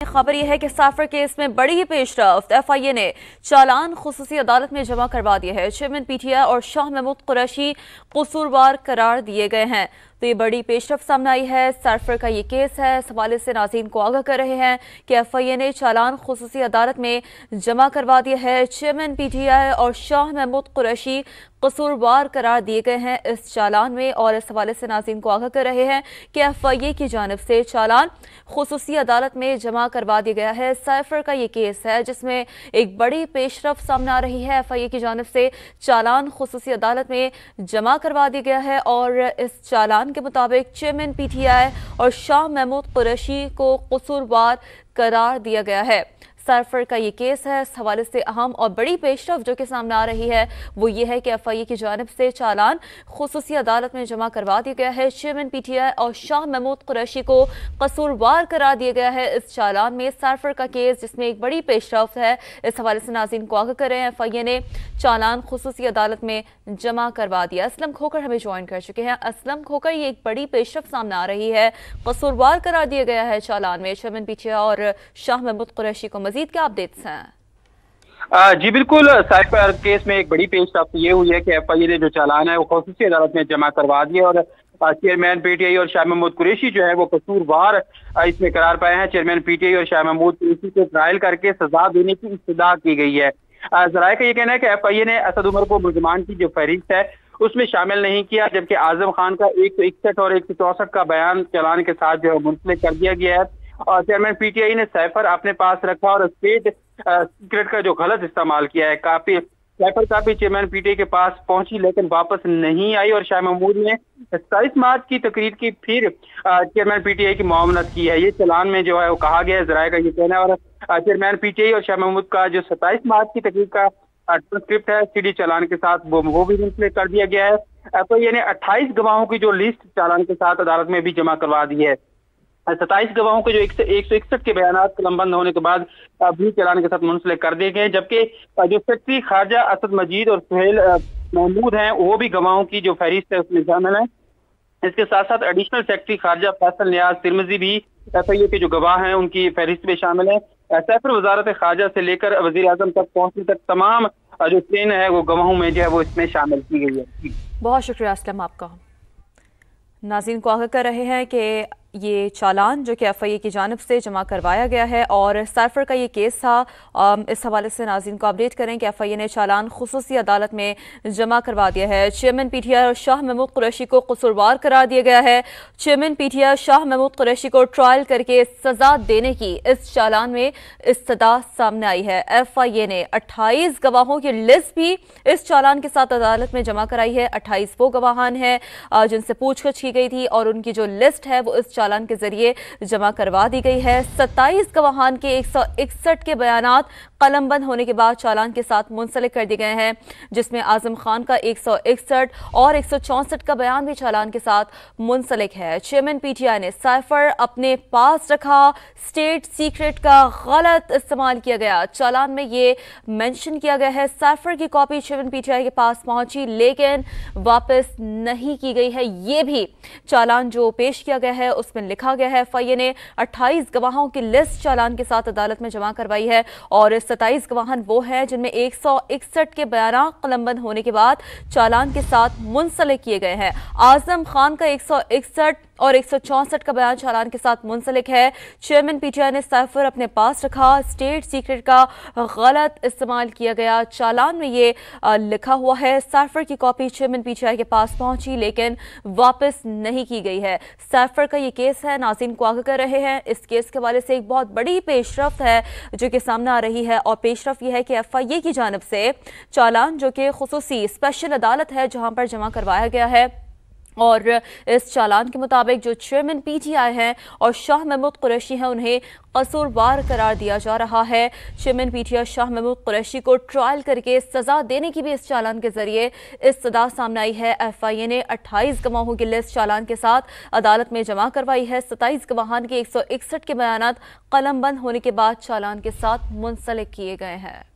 خبر یہ ہے کہ سافر کیس میں بڑی پیشرفت ایف آئی اے نے چالان خصوصی عدالت میں جمع کروا دیا ہے۔ چیئرمین پی ٹی آئی اور شاہ محمود قریشی قصوروار قرار دیے گئے ہیں۔ تو یہ بڑی پیشرفت سامنے آئی ہے۔ سافر کا یہ کیس ہے، اس حوالے سے ناظرین کو آگاہ کر رہے ہیں کہ ایف آئی اے نے چالان خصوصی عدالت میں جمع کروا دیا ہے۔ چیئرمین پی ٹی آئی اور شاہ محمود قریشی قصوروار قرار دیے گئے ہیں اس چالان میں، اور اس حوالے سے ناظرین کو آگاہ کر رہے ہیں کہ ایف آئی اے کی جانب سے چالان خصوصی عدالت میں جمع کروا دیا گیا ہے۔ سافر کا یہ کیس ہے جس میں ایک بڑی پیشرفت سامنے آ رہی ہے۔ ایف آئی اے کی جانب سے چالان خصوصی عدالت میں جمع کروا دیا گیا ہے، اور اس چالان کے مطابق چیئرمین پی ٹی آئی اور شاہ محمود قریشی کو قصوروار قرار دیا گیا ہے۔ سافر کا یہ کیس ہے، اس حوالے سے اہم اور بڑی پیشرفت جو کہ سامنے آ رہی ہے وہ یہ ہے کہ ایف آئی اے کی جانب سے چالان خصوصی عدالت میں جمع کروا دیا گیا ہے۔ چیئرمین پی ٹی آئی اور شاہ محمود قریشی کو قصوروار قرار دیا گیا ہے اس چالان میں۔ سافر کا کیس جس میں ایک بڑی پیشرفت ہے، اس حوالے سے ناظرین کو آگاہ کر رہے ہیں ایف آئی اے نے چالان خصوصی عدالت میں جمع کروا دیا۔ اسلم کھوکر ہمیں جوائن کر چکے ہیں۔ اسلم کھوکر، یہ ایک بڑی پیشرفت سامنے آ رہی ہے، قصوروار قرار دیا گیا ہے چالان میں چیئرمین پی ٹی آئی اور شاہ محمود قریشی کو۔ مزید کیا اپڈیٹس ہیں؟ جی بالکل، سافر کیس میں ایک بڑی پیش رفت یہ ہوئی ہے کہ ایف آئی اے نے جو چالان ہے وہ خصوصی عدالت میں جمع کروا دیا، اور چیئرمین پی ٹی آئی اور شاہ محمود قریشی جو ہے وہ قصوروار اس میں قرار پائے ہیں۔ چیئرمین پی ٹی آئی اور شاہ محمود قریشی کو ٹرائل کر کے سزا دینے کی استدعا کی گئی ہے۔ ذرائع کا یہ کہنا ہے کہ ایف آئی اے نے اسد عمر کو ملزمان کی جو فہرست ہے اس میں شامل نہیں کیا، جبکہ اعظم خان کا 161 اور 164 کا بیان چالان کے ساتھ جو ہے منسلک کر دیا گیا ہے۔ اور چیئرمین پی ٹی آئی نے سافر اپنے پاس رکھا اور اسٹیٹ سیکرٹ کا جو غلط استعمال کیا ہے۔ Soft copy chairman P T I کے پاس پہنچی لیکن واپس نہیں آئی، اور شاہ محمود نے 27 مارچ کی تقریر کی پھر چیئرمین پی ٹی آئی کی معاونت کی ہے۔ یہ چالان میں جو ہے وہ کہا گیا ہے، ذرائع کا یہ کہنا ہے۔ اور چیئرمین پی ٹی آئی اور شاہ محمود کا جو 27 مارچ کی تقریر کا ٹرانسکرپٹ ہے سی ڈی چالان کے ساتھ وہ بھی منسلک کر دیا گیا ہے۔ ایف آئی اے نے 28 گواہوں کی جو لسٹ چالان کے ساتھ عدالت میں بھی جمع کروا دی ہے۔ 27 گواہوں کے جو 161 کے بیانات قلم بند ہونے کے بعد بھی چالان کے ساتھ منسلک کر دیے گئے، جبکہ جو سیکرٹری خارجہ اسد مجید اور سہیل محمود ہیں وہ بھی گواہوں کی جو فہرست ہے اس میں شامل ہیں۔ اس کے ساتھ ساتھ ایڈیشنل سیکرٹری خارجہ فیصل نیاز ترمذی بھی ایف آئی اے کے جو گواہ ہیں ان کی فہرست میں شامل ہیں۔ سافر وزارت خارجہ سے لے کر وزیر اعظم تک پہنچنے تک تمام جو چین ہے وہ گواہوں میں جو ہے وہ اس میں شامل کی گئی ہے۔ بہت شکریہ اسلم آپ کا۔ ناظرین کو آگاہ کر رہے ہیں کہ یہ چالان جو کہ ایف آئی اے کی جانب سے جمع کروایا گیا ہے، اور سافر کا یہ کیس تھا، اس حوالے سے ناظرین کو اپڈیٹ کریں کہ ایف آئی اے نے چالان خصوصی عدالت میں جمع کروا دیا ہے۔ چیئرمین پی ٹی آئی اور شاہ محمود قریشی کو قصوروار قرار دیا گیا ہے۔ چیئرمین پی ٹی آئی شاہ محمود قریشی کو ٹرائل کر کے سزا دینے کی اس چالان میں استدعا سامنے آئی ہے۔ ایف آئی اے نے 28 گواہوں کی لسٹ بھی اس چالان کے ساتھ عدالت میں جمع کرائی ہے۔ 28 وہ گواہان ہیں جن سے پوچھ گچھ کی گئی تھی، اور ان کی جو لسٹ ہے وہ اس چالان کے ذریعے جمع کروا دی گئی ہے۔ 27 گواہان کے 161 کے بیانات قلم بند ہونے کے بعد چالان کے ساتھ منسلک کر دیے گئے ہیں، جس میں اعظم خان کا 161 اور 164 کا بیان بھی چالان کے ساتھ منسلک ہے۔ چیئرمین پی ٹی آئی نے سافر اپنے پاس رکھا، اسٹیٹ سیکرٹ کا غلط استعمال کیا گیا۔ چالان میں یہ مینشن کیا گیا ہے سافر کی copy chairman P T I کے پاس پہنچی لیکن واپس نہیں کی گئی ہے۔ یہ بھی چالان جو پیش کیا گیا ہے اس میں لکھا گیا ہے۔ ایف آئی اے نے 28 گواہوں کی لسٹ چالان کے ساتھ عدالت میں جمع کروائی ہے، اور 27 گواہان وہ ہیں جن میں 161 کے بیانات قلم بند ہونے کے بعد چالان کے ساتھ منسلک کیے گئے ہیں۔ اعظم خان کا 161 اور 164 کا بیان چالان کے ساتھ منسلک ہے۔ چیئرمین پی ٹی آئی نے سافر اپنے پاس رکھا، اسٹیٹ سیکرٹ کا غلط استعمال کیا گیا۔ چالان میں یہ لکھا ہوا ہے سافر کی copy chairman P T I کے پاس پہنچی لیکن واپس نہیں کی گئی ہے۔ سافر کا یہ کیس ہے، ناظرین کو آگاہ کر رہے ہیں اس کیس کے حوالے سے ایک بہت بڑی پیشرفت ہے جو کہ سامنے آ رہی ہے، اور پیشرفت یہ ہے کہ ایف آئی اے کی جانب سے چالان جو کہ خصوصی اسپیشل عدالت ہے جہاں پر جمع کروایا گیا ہے، اور اس چالان کے مطابق جو چیئرمین پی ٹی آئی ہیں اور شاہ محمود قریشی ہیں انہیں قصوروار قرار دیا جا رہا ہے۔ چیئرمین پی ٹی آئی شاہ محمود قریشی کو ٹرائل کر کے سزا دینے کی بھی اس چالان کے ذریعے استدعا سامنے آئی ہے۔ ایف آئی اے نے 28 گواہوں کی لسٹ چالان کے ساتھ عدالت میں جمع کروائی ہے۔ 27 گواہان کے 161 کے بیانات قلم بند ہونے کے بعد چالان کے ساتھ منسلک کیے گئے ہیں۔